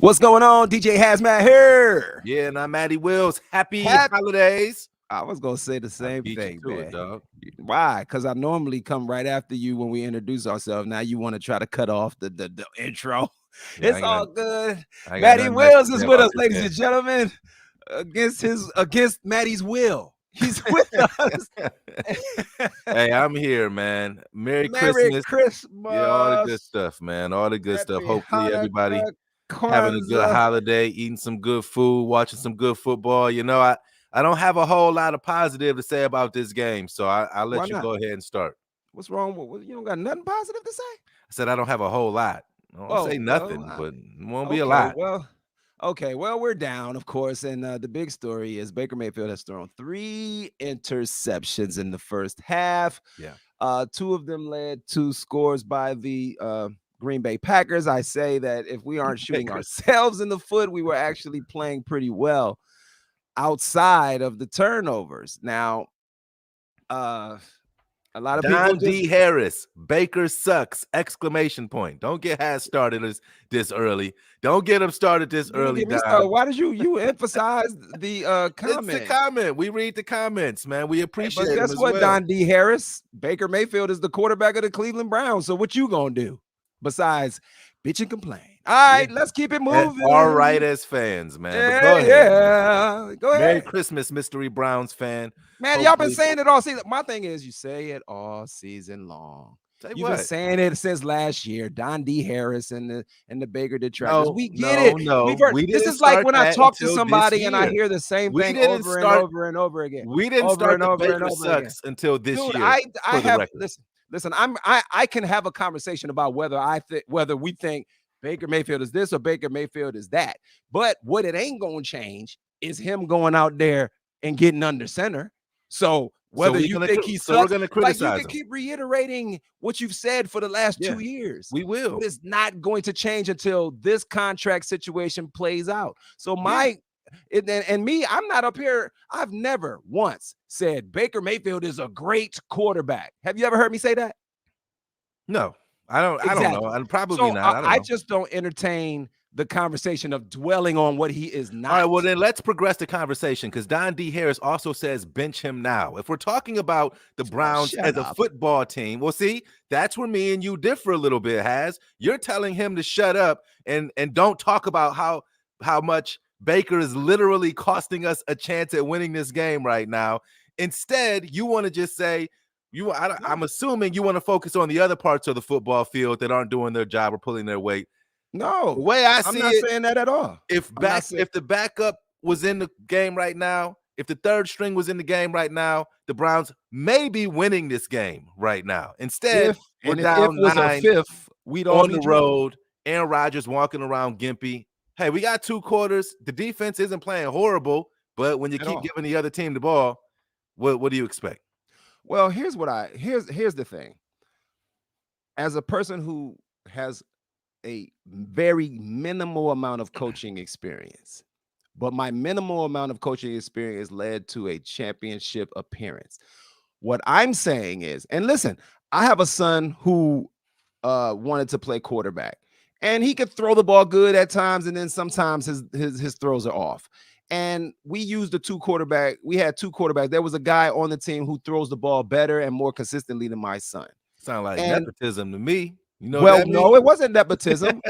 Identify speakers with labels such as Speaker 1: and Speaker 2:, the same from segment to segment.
Speaker 1: What's going on? DJ Hazmat here.
Speaker 2: Yeah, and I'm Matty Wills. Happy
Speaker 1: Hap-
Speaker 2: holidays.
Speaker 1: I was gonna say the
Speaker 2: I
Speaker 1: same
Speaker 2: beat you
Speaker 1: thing,
Speaker 2: to it,
Speaker 1: man.
Speaker 2: dog.
Speaker 1: Why? Because I normally come right after you when we introduce ourselves. Now you want to try to cut off the intro.
Speaker 2: Yeah,
Speaker 1: It's all good.
Speaker 2: I got
Speaker 1: Matty
Speaker 2: nothing nice
Speaker 1: Wills
Speaker 2: to
Speaker 1: is
Speaker 2: say
Speaker 1: with
Speaker 2: about
Speaker 1: us,
Speaker 2: this
Speaker 1: ladies
Speaker 2: game.
Speaker 1: and gentlemen. Against Matty's will. He's with us.
Speaker 2: Hey, I'm here, man. Merry
Speaker 1: Merry
Speaker 2: Christmas.
Speaker 1: Christmas.
Speaker 2: Yeah, all the good stuff, man. All the good stuff.
Speaker 1: Happy
Speaker 2: Hopefully, everybody
Speaker 1: Hanukkah,
Speaker 2: having a good
Speaker 1: Kwanzaa.
Speaker 2: holiday, eating some good food, watching some good football. I don't have a whole lot of positive to say about this game, so I'll
Speaker 1: Why
Speaker 2: let you
Speaker 1: not?
Speaker 2: go ahead and start.
Speaker 1: What's wrong with you? Don't got nothing positive to say?
Speaker 2: I said I don't have a whole lot. I don't say nothing, but it won't be a lot.
Speaker 1: Well, we're down, of course, and the big story is Baker Mayfield has thrown 3 interceptions in the first half.
Speaker 2: Yeah.
Speaker 1: 2 of them led to scores by the Green Bay Packers. I say that if we aren't shooting ourselves in the foot, we were actually playing pretty well outside of the turnovers. Now, a lot of people
Speaker 2: D. Harris, Baker sucks! Exclamation point. Don't get Has started this early. Don't get him started this early.
Speaker 1: Why did you emphasize the comment?
Speaker 2: It's a comment. We read the comments, man. We appreciate it.
Speaker 1: But guess what, Don D. Harris? Baker Mayfield is the quarterback of the Cleveland Browns. So what you gonna do besides bitch and complain? All right, let's keep it moving.
Speaker 2: All right, as fans, man.
Speaker 1: Yeah,
Speaker 2: go ahead.
Speaker 1: Go ahead.
Speaker 2: Merry Christmas, Mystery Browns fan.
Speaker 1: Man, y'all been saying it all season. My thing is, you say it all season long. You've been saying it since last year. Don D. Harris and the Baker detractors. We get it.
Speaker 2: No,
Speaker 1: this is like when I talk to somebody and I hear the same thing over and over and over again.
Speaker 2: We didn't start the Baker sucks until this year.
Speaker 1: I have listen. I can have a conversation about whether we think Baker Mayfield is this or Baker Mayfield is that. But what it ain't gonna change is him going out there and getting under center. So whether you think he sucks,
Speaker 2: we're gonna criticize
Speaker 1: you can keep reiterating what you've said for the last 2 years.
Speaker 2: We will.
Speaker 1: It's not going to change until this contract situation plays out. So I'm not up here. I've never once said Baker Mayfield is a great quarterback. Have you ever heard me say that?
Speaker 2: No. I don't know. And probably not.
Speaker 1: I just don't entertain the conversation of dwelling on what he is not.
Speaker 2: All right, well, then let's progress the conversation because Don D. Harris also says bench him now. If we're talking about the Browns as a football team, well, see, that's where me and you differ a little bit, Has. You're telling him to shut up and don't talk about how much Baker is literally costing us a chance at winning this game right now. Instead, you want to just say, I'm assuming you want to focus on the other parts of the football field that aren't doing their job or pulling their weight.
Speaker 1: No,
Speaker 2: the way I'm
Speaker 1: not saying that at all.
Speaker 2: If the backup was in the game right now, if the third string was in the game right now, the Browns may be winning this game right now. Instead, we're down 9
Speaker 1: we'd all
Speaker 2: on the road. Aaron Rodgers walking around gimpy. Hey, we got 2 quarters. The defense isn't playing horrible, but when you keep giving the other team the ball, what do you expect?
Speaker 1: Well, here's the thing. As a person who has a very minimal amount of coaching experience, but my minimal amount of coaching experience led to a championship appearance. What I'm saying is, and listen, I have a son who wanted to play quarterback, and he could throw the ball good at times, and then sometimes his throws are off. And we used we had 2 quarterbacks. There was a guy on the team who throws the ball better and more consistently than my son.
Speaker 2: Sound like nepotism to me.
Speaker 1: No, it wasn't nepotism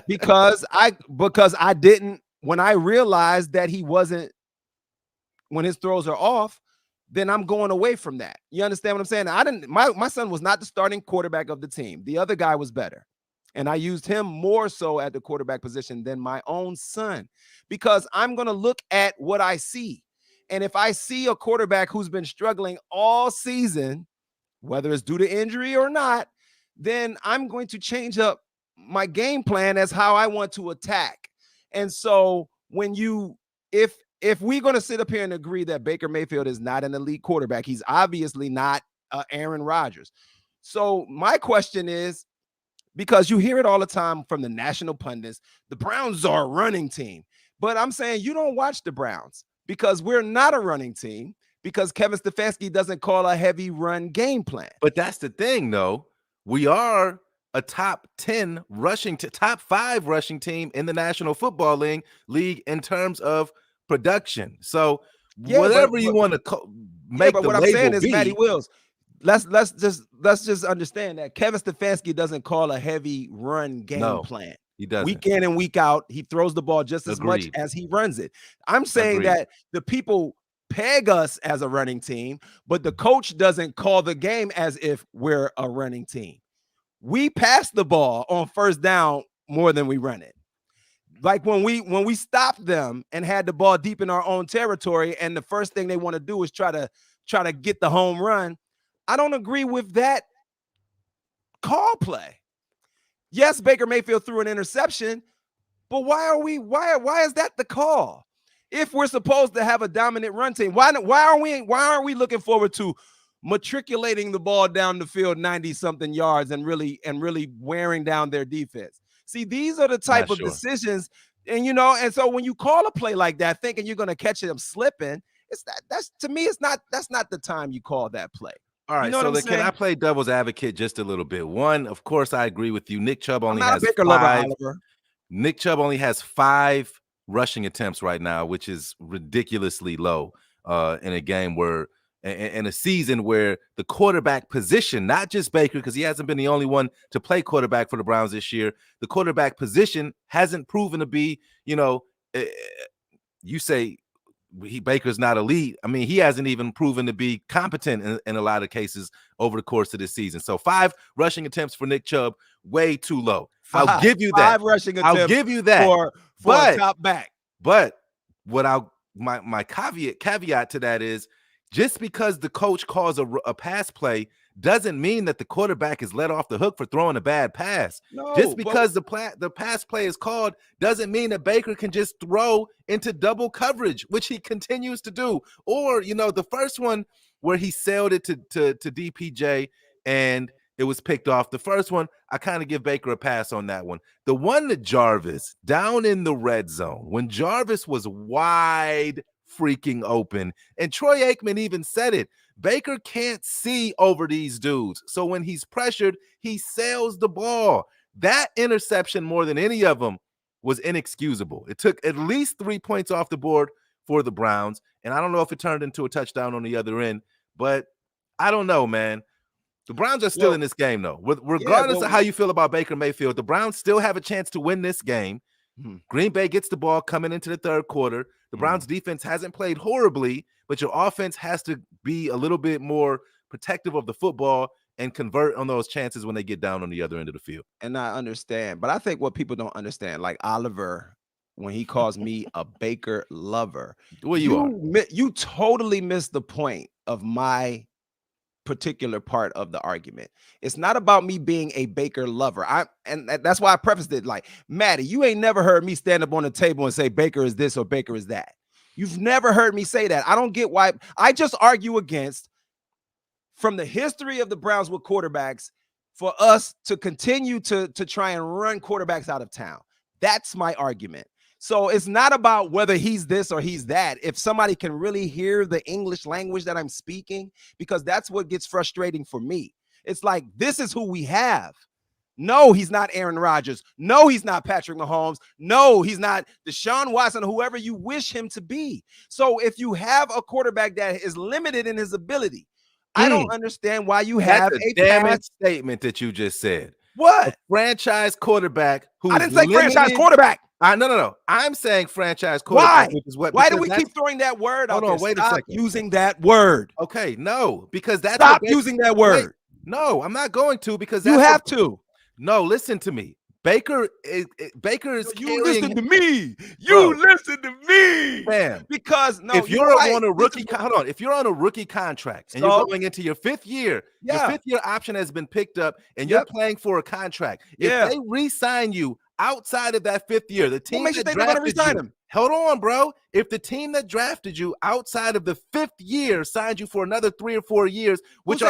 Speaker 1: because I didn't, when I realized that he wasn't, when his throws are off, then I'm going away from that. You understand what I'm saying? My son was not the starting quarterback of the team. The other guy was better. And I used him more so at the quarterback position than my own son, because I'm going to look at what I see. And if I see a quarterback who's been struggling all season, whether it's due to injury or not, then I'm going to change up my game plan as how I want to attack. And so if we're going to sit up here and agree that Baker Mayfield is not an elite quarterback, he's obviously not Aaron Rodgers. So my question is, because you hear it all the time from the national pundits, the Browns are a running team. But I'm saying you don't watch the Browns because we're not a running team, because Kevin Stefanski doesn't call a heavy run game plan.
Speaker 2: But that's the thing, though. We are a top 10 top 5 rushing team in the National Football League in terms of production. So
Speaker 1: Yeah,
Speaker 2: whatever you want to make
Speaker 1: but
Speaker 2: the
Speaker 1: what I'm
Speaker 2: label
Speaker 1: saying is,
Speaker 2: be,
Speaker 1: Matty Wills, let's just understand that Kevin Stefanski doesn't call a heavy run game plan.
Speaker 2: he doesn't.
Speaker 1: Week in and week out, he throws the ball just as much
Speaker 2: Agreed.
Speaker 1: as he runs it. I'm saying
Speaker 2: Agreed.
Speaker 1: that the people peg us as a running team, but the coach doesn't call the game as if we're a running team. We pass the ball on first down more than we run it. Like when we stopped them and had the ball deep in our own territory, and the first thing they want to do is try to get the home run. I don't agree with that call play. Yes, Baker Mayfield threw an interception, but why is that the call? If we're supposed to have a dominant run team, why aren't we looking forward to matriculating the ball down the field 90-something yards and really wearing down their defense? See, these are the type of decisions, and so when you call a play like that, thinking you're going to catch them slipping, that's to me, that's not the time you call that play.
Speaker 2: All right, so can I play devil's advocate just a little bit? One, of course, I agree with you. Nick Chubb only has 5. Nick Chubb only has 5 rushing attempts right now, which is ridiculously low in a game where in a season where the quarterback position, not just Baker, because he hasn't been the only one to play quarterback for the Browns this year, the quarterback position hasn't proven to be, you say Baker's not elite. I mean, he hasn't even proven to be competent in a lot of cases over the course of this season. So 5 rushing attempts for Nick Chubb, way too low. I'll give you that.
Speaker 1: 5 rushing attempts.
Speaker 2: I'll give you that
Speaker 1: for a top back.
Speaker 2: But what my caveat to that is, just because the coach calls a pass play doesn't mean that the quarterback is let off the hook for throwing a bad pass. No, just because the pass play is called doesn't mean that Baker can just throw into double coverage, which he continues to do. Or, the first one where he sailed it to DPJ and it was picked off. The first one, I kind of give Baker a pass on that one. The one to Jarvis down in the red zone, when Jarvis was wide freaking open, and Troy Aikman even said it, Baker can't see over these dudes. So when he's pressured, he sails the ball. That interception, more than any of them, was inexcusable. It took at least 3 points off the board for the Browns, and I don't know if it turned into a touchdown on the other end, but I don't know, man. The Browns are still in this game, though. Regardless of how you feel about Baker Mayfield, the Browns still have a chance to win this game. Green Bay gets the ball coming into the third quarter. The Browns defense hasn't played horribly, but your offense has to be a little bit more protective of the football and convert on those chances when they get down on the other end of the field.
Speaker 1: And I understand, but I think what people don't understand, like Oliver, when he calls me a Baker lover, you totally missed the point of my particular part of the argument. It's not about me being a Baker lover. And that's why I prefaced it like, Matty, you ain't never heard me stand up on the table and say Baker is this or Baker is that. You've never heard me say that. I don't get why. I just argue against, from the history of the Browns with quarterbacks, for us to continue to try and run quarterbacks out of town. That's my argument. So it's not about whether he's this or he's that. If somebody can really hear the English language that I'm speaking, because that's what gets frustrating for me. It's like, this is who we have. No, he's not Aaron Rodgers. No, he's not Patrick Mahomes. No, he's not Deshaun Watson, whoever you wish him to be. So if you have a quarterback that is limited in his ability, I don't understand why you have a
Speaker 2: damn statement that you just said.
Speaker 1: What?
Speaker 2: A franchise quarterback who
Speaker 1: I didn't say franchise quarterback.
Speaker 2: No. I'm saying franchise quarterback.
Speaker 1: Why do we keep throwing that word out there?
Speaker 2: Wait a second.
Speaker 1: Using that word.
Speaker 2: Okay, no, because that's
Speaker 1: Stop using that word.
Speaker 2: Wait, no, I'm not going to, because
Speaker 1: you have to.
Speaker 2: No, listen to me. Baker is
Speaker 1: you listen to me. You listen to me.
Speaker 2: Man,
Speaker 1: because
Speaker 2: if you're on a rookie, hold on. If you're on a rookie contract and you're going into your 5th year, your 5th year option has been picked up and you're playing for a contract. If they re-sign you outside of that 5th year, the team that drafted you, hold on, bro. If the team that drafted you outside of the 5th year signed you for another 3 or 4 years, which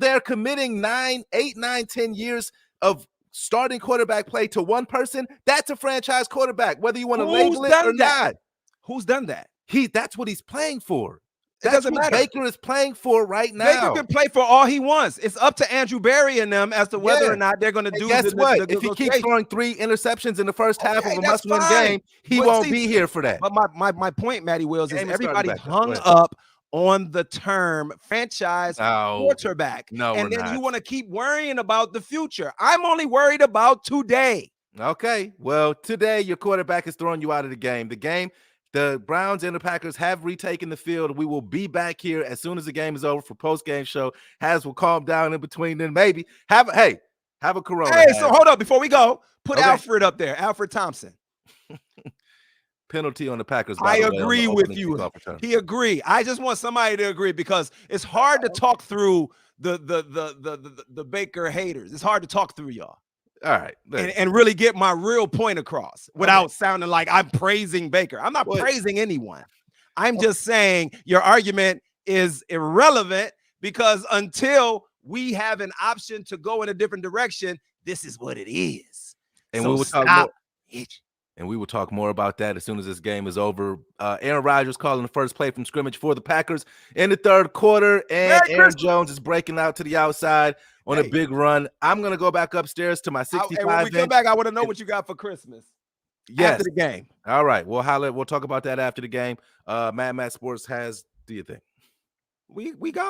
Speaker 2: they're committing 8, 9, 10 years of starting quarterback play to one person, that's a franchise quarterback, whether you want to label it or not.
Speaker 1: Who's done that?
Speaker 2: That's what he's playing for. That's
Speaker 1: doesn't
Speaker 2: what
Speaker 1: matter.
Speaker 2: Baker is playing for right now.
Speaker 1: Baker can play for all he wants. It's up to Andrew Berry and them as to whether or not they're going to do.
Speaker 2: Guess what? If he keeps throwing 3 interceptions in the first half of a must-win game, he won't be here for that.
Speaker 1: But my point, Matty Wills, is everybody hung
Speaker 2: up
Speaker 1: up on the term franchise quarterback.
Speaker 2: No,
Speaker 1: and then you want to keep worrying about the future. I'm only worried about today.
Speaker 2: Okay. Well, today your quarterback is throwing you out of the game. The Browns and the Packers have retaken the field. We will be back here as soon as the game is over for post-game show. Has will calm down in between. Then maybe have a Corona.
Speaker 1: Hey, so hold up before we go. Put Alfred up there. Alfred Thompson.
Speaker 2: Penalty on the Packers.
Speaker 1: I agree with you. He agree. I just want somebody to agree because it's hard to talk through the Baker haters. It's hard to talk through y'all.
Speaker 2: All right.
Speaker 1: And really get my real point across without sounding like I'm praising Baker. I'm not praising anyone. I'm just saying your argument is irrelevant because until we have an option to go in a different direction, this is what it is.
Speaker 2: And we will talk more. And we will talk more about that as soon as this game is over. Aaron Rodgers calling the first play from scrimmage for the Packers in the third quarter. And Aaron Jones is breaking out to the outside on a big run. I'm going to go back upstairs to my 65.
Speaker 1: When we come back, I want to know what you got for Christmas.
Speaker 2: Yes.
Speaker 1: After the game.
Speaker 2: All right. We'll talk about that after the game. Mad Matt Sports has, do you think?
Speaker 1: We gone.